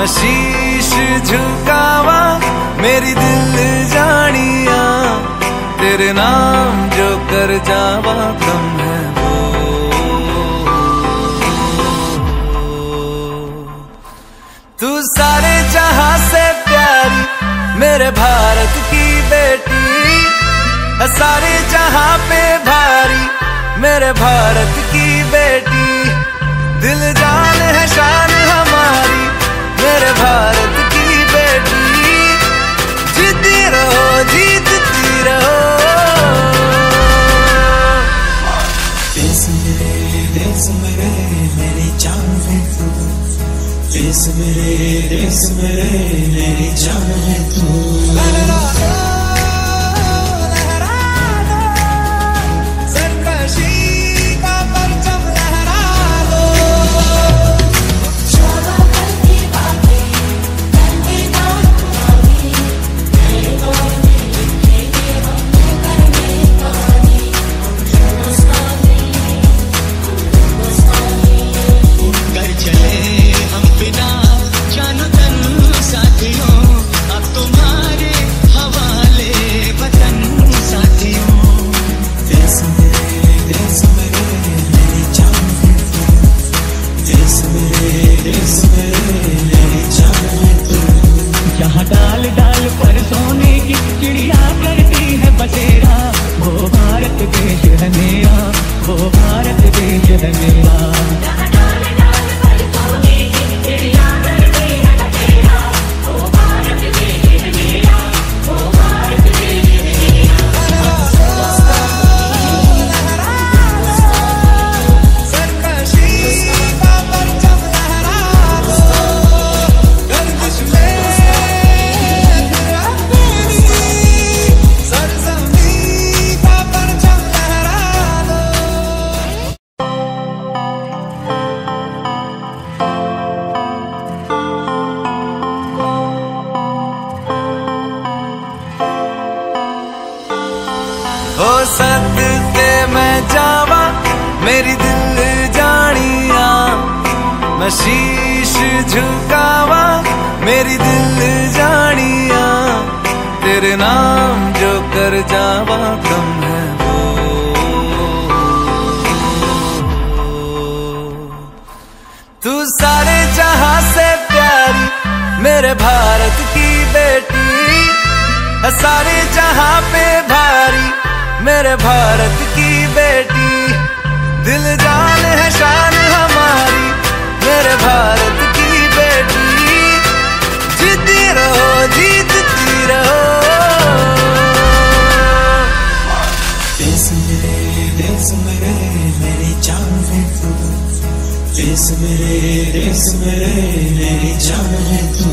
मैं शीश झुकावा मेरी दिल जानिया, तेरे नाम जो कर जावा कम है वो। तू सारे जहां से प्यारी मेरे भारत की बेटी, सारे जहां पे भारी मेरे भारत की बेटी। दिल जान है शान हमारी मेरे भारत की बेटी। जीती रहो जीतती रहो। देश मेरे मेरी जान है तू, देश मेरे मेरी जान है तू। जहाँ डाल डाल पर सोने की चिड़िया करती है बसेरा, वो भारत देश है मेरा, वो भारत देश है मेरा। जहाँ डाल डाल पर सोने की चिड़िया करती है बसेरा, वो भारत देश है मेरा, वो भारत देश है मेरा। हो सदके मैं जावा मेरी दिल जानिया, मैं शीश झुकावा मेरी दिल जानिया, तेरे नाम जो कर जावा कम है वो। तू सारे जहां से प्यारी मेरे भारत की बेटी, सारे जहां पे भारी मेरे भारत की बेटी। दिल जान है शान हमारी मेरे भारत की बेटी। जीती रहो जीतती रहो। देश मेरे मेरी जान है तू, देश मेरे मेरी जान है तू।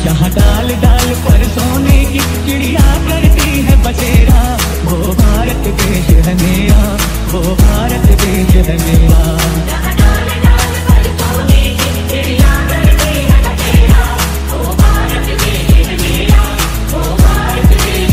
जहाँ डाल डाल पर सोने की चिड़िया करती है बसेरा, वो भारत देश है मेरा, वो भारत देश है मेरा। जहाँ डाल डाल पर सोने की चिड़िया करती है बसेरा, वो भारत देश है मेरा, वो भारत देश है मेरा।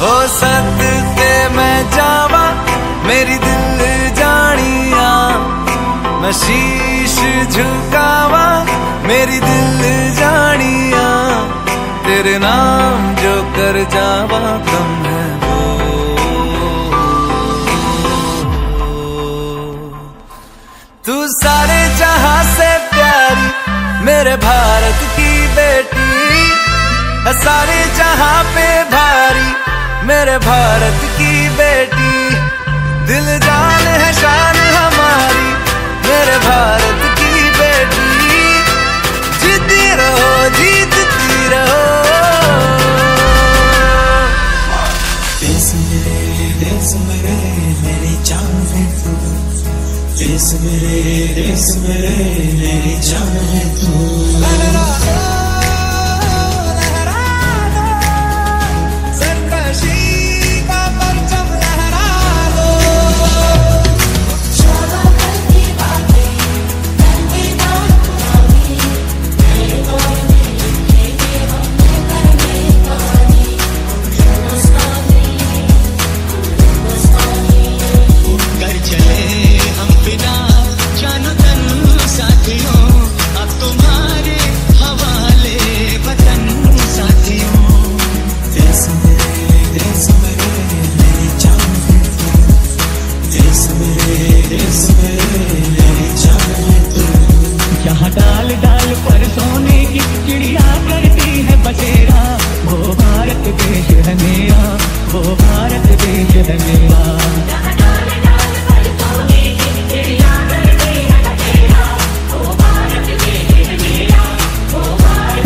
हो सदके मैं जावा मेरी दिल जानिया, मैं शीश झुकावा मेरी दिल जानिया, तेरे नाम जो कर जावा कम है वो। तू सारे जहां से प्यारी मेरे भारत की बेटी, सारे जहां पे भारी मेरे भारत की बेटी। दिल जान है शान हमारी मेरे भारत की बेटी। जीती रहो जीतती रहो। देश मेरे मेरी जान है तू, देश मेरे मेरी जान है तू। जहाँ डाल डाल पर सोने की चिड़िया करती है बसेरा, वो भारत देश है मेरा, वो भारत देश है मेरा। जहाँ डाल डाल पर सोने की चिड़िया करती है बसेरा, वो भारत देश है मेरा, वो भारत देश है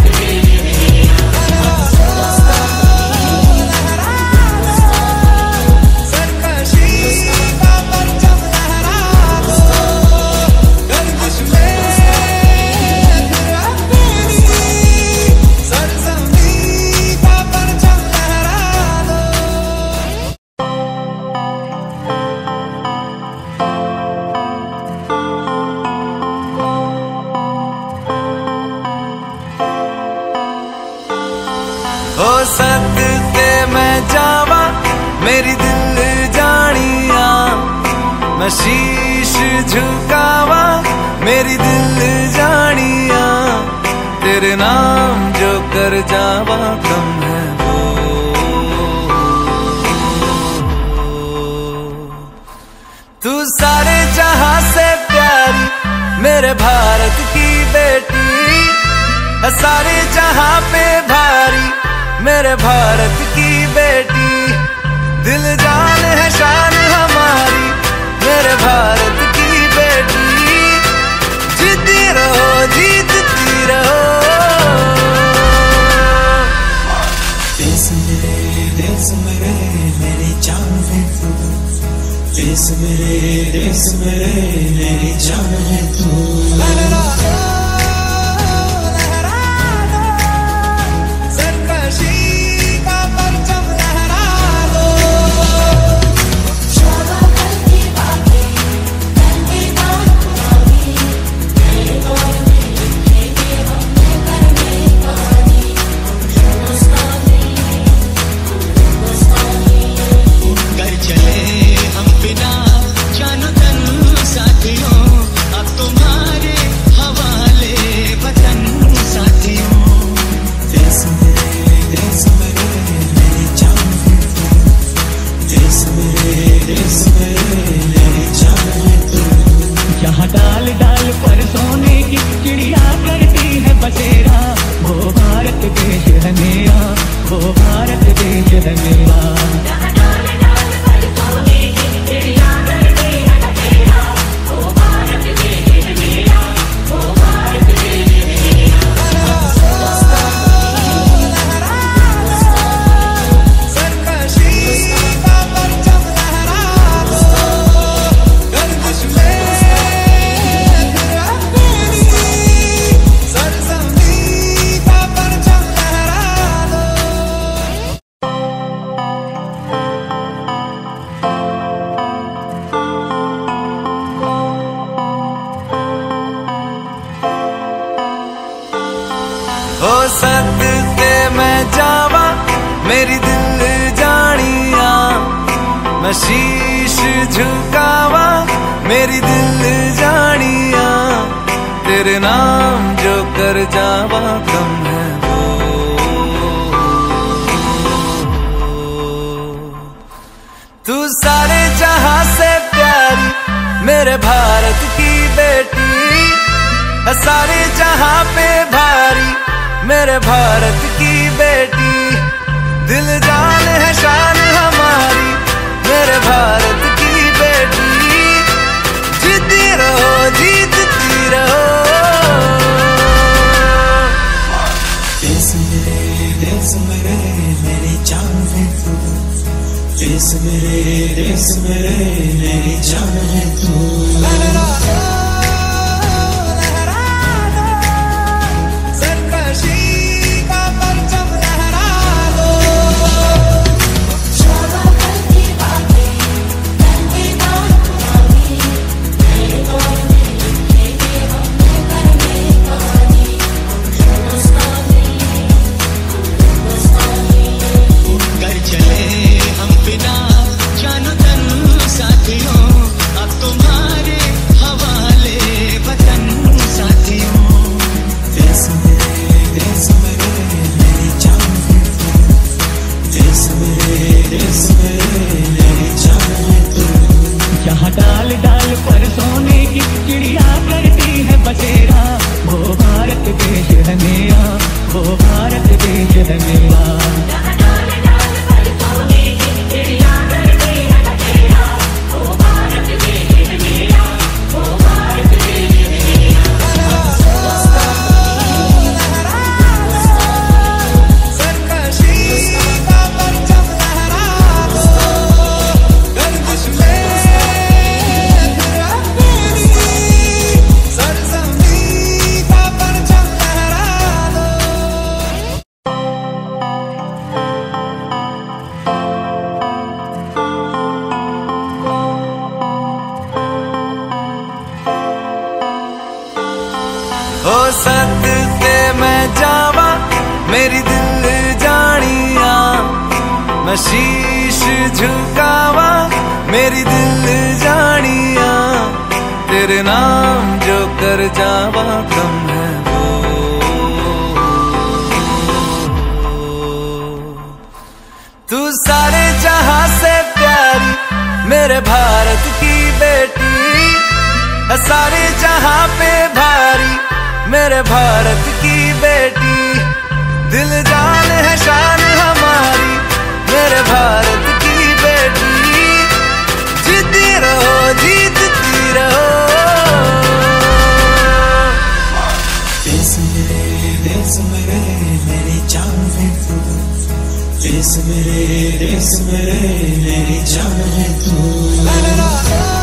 मेरा। हो सदके मैं जावा मेरी दिल जानिया, मैं शीश झुकावा मेरी दिल जानिया, तेरे नाम जो कर जावा कम है वो। तू सारे जहां से प्यारी मेरे भारत की बेटी, सारे जहां पे भारी मेरे भारत की बेटी। दिल जान है शान हमारी मेरे भारत की बेटी। जीती रहो जीतती रहो। देश मेरे मेरी जान है तू, देश मेरे मेरी जान है तू। जहाँ डाल डाल पर सोने की चिड़िया करती है बसेरा, वो भारत देश है मेरा, वो भारत देश है मेरा। जहाँ डाल डाल पर सोने की चिड़िया करती है बसेरा, वो भारत देश है मेरा, वो भारत देश है मेरा। हो सदके मैं जावा मेरी दिल जानिया, मैं शीश झुकावा मेरी दिल जानिया, तेरे नाम जो कर जावा कम है वो। तू सारे जहां से प्यारी मेरे भारत की बेटी, सारे जहां पे भारी मेरे भारत की बेटी। दिल जान है शान हमारी मेरे भारत की बेटी। जीती रहो जीतती रहो। देश मेरे मेरी जान है तू। देश मेरे मेरी जान है तू। जहाँ डाल डाल पर सोने की चिड़िया करती है बसेरा, वो भारत देश है मेरा, वो भारत देश है मेरा। हो सदके मैं जावा मेरी दिल जानिया, मैं शीश झुकावा मेरी दिल जानिया। तेरे नाम जो कर जावा कम है वो। तू सारे जहां से प्यारी मेरे भारत की बेटी, सारे जहां पे भारी मेरे भारत की बेटी। दिल जान है शान हमारी मेरे भारत की बेटी। जीती रहो जीतती रहो। देश मेरे मेरी जान है तू। देश मेरे मेरी जान है तू।